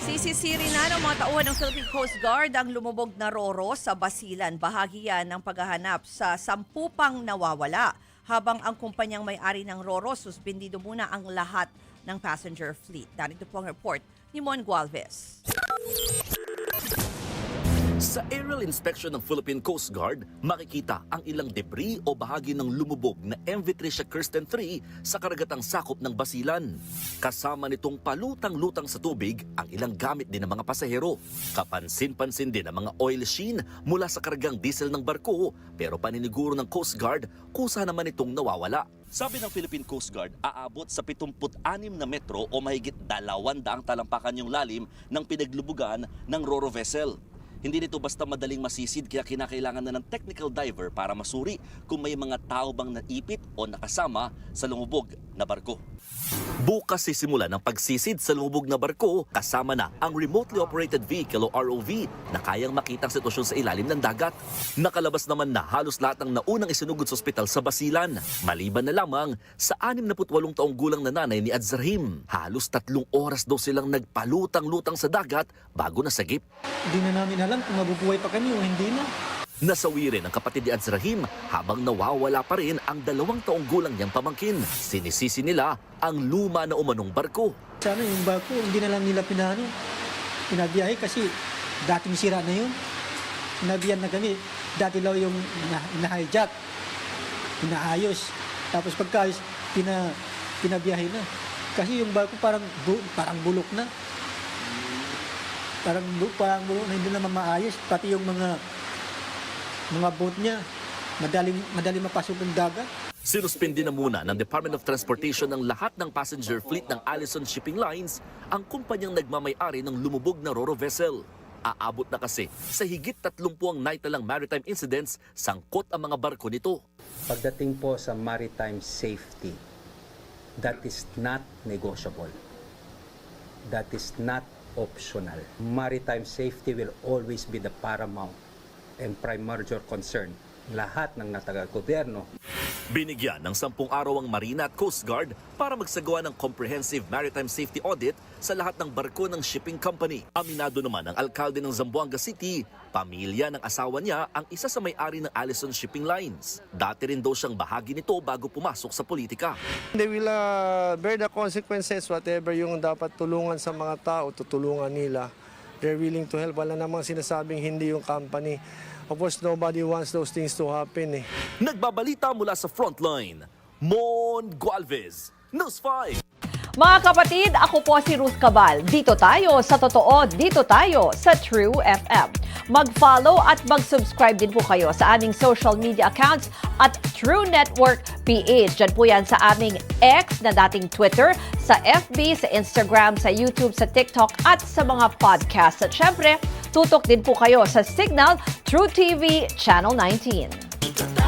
Sisisiri na ng mga tauhan ng Philippine Coast Guard ang lumubog na Roro sa Basilan. Bahagi yan ng paghahanap sa 10 pang nawawala. Habang ang kumpanyang may-ari ng Roro, suspendido muna ang lahat ng passenger fleet. Narito po ang report ni Mon Gualvez. Sa aerial inspection ng Philippine Coast Guard, makikita ang ilang debris o bahagi ng lumubog na MV Tricia Kirsten 3 sa karagatang sakop ng Basilan. Kasama nitong palutang-lutang sa tubig ang ilang gamit din ng mga pasahero. Kapansin-pansin din ang mga oil sheen mula sa kargang diesel ng barko, pero paniniguro ng Coast Guard kusa naman itong nawawala. Sabi ng Philippine Coast Guard, aabot sa 76 na metro o mahigit 200 talampakan yung lalim ng pinaglubugan ng Roro vessel. Hindi nito basta madaling masisid kaya kinakailangan na ng technical diver para masuri kung may mga tao bang naipit o nakasama sa lumubog na barko. Bukas sisimula ng pagsisid sa lumubog na barko kasama na ang remotely operated vehicle o ROV na kayang makita ang sitwasyon sa ilalim ng dagat. Nakalabas naman na halos lahat ng naunang isinugod sa ospital sa Basilan. Maliban na lamang sa 68 taong gulang na nanay ni Adzrahim. Halos 3 oras daw silang nagpalutang-lutang sa dagat bago nasagip. Hindi na namin alam kung mabubuhay pa kami o hindi na. Nasawi rin ang kapatid ni Adzrahim habang nawawala pa rin ang 2 taong gulang niyang pamangkin. Sinisisi nila ang luma na umanong barko. Sana yung barko, hindi na lang nila pinabiyahe kasi dating sira na yun. Pinabiyan na kami. Dati lang yung na-hijack, pinaayos. Tapos pagkaayos, pinabiyahe na. Kasi yung barko parang bulok na. Parang bulok na, hindi naman maayos. Pati yung mga boat niya, madali mapasok ng dagat. Sinuspindi na muna ng Department of Transportation ng lahat ng passenger fleet ng Allison Shipping Lines ang kumpanyang nagmamay-ari ng lumubog na Roro vessel. Aabot na kasi sa higit 30 ang naitalang maritime incidents sangkot ang mga barko nito. Pagdating po sa maritime safety, that is not negotiable. That is not optional. Maritime safety will always be the paramount and primordial concern lahat ng nataga-gobyerno. Binigyan ng 10 araw ang Marina at Coast Guard para magsagawa ng comprehensive maritime safety audit sa lahat ng barko ng shipping company. Aminado naman ang alkalde ng Zamboanga City, pamilya ng asawa niya ang isa sa may-ari ng Allison Shipping Lines. Dati rin daw siyang bahagi nito bago pumasok sa politika. They will bear the consequences, whatever yung dapat tulungan sa mga tao, tutulungan nila. They're willing to help. Wala namang sinasabing hindi yung company. Of course, nobody wants those things to happen. Nagbabalita mula sa frontline, Mon Gualvez, News 5. Mga kapatid, ako po si Ruth Cabal. Dito tayo sa totoo, dito tayo sa True FM. Mag-follow at mag-subscribe din po kayo sa aming social media accounts at True Network PH. Diyan po yan sa aming X na dating Twitter, sa FB, sa Instagram, sa YouTube, sa TikTok at sa mga podcast. At syempre, tutok din po kayo sa Signal True TV Channel 19.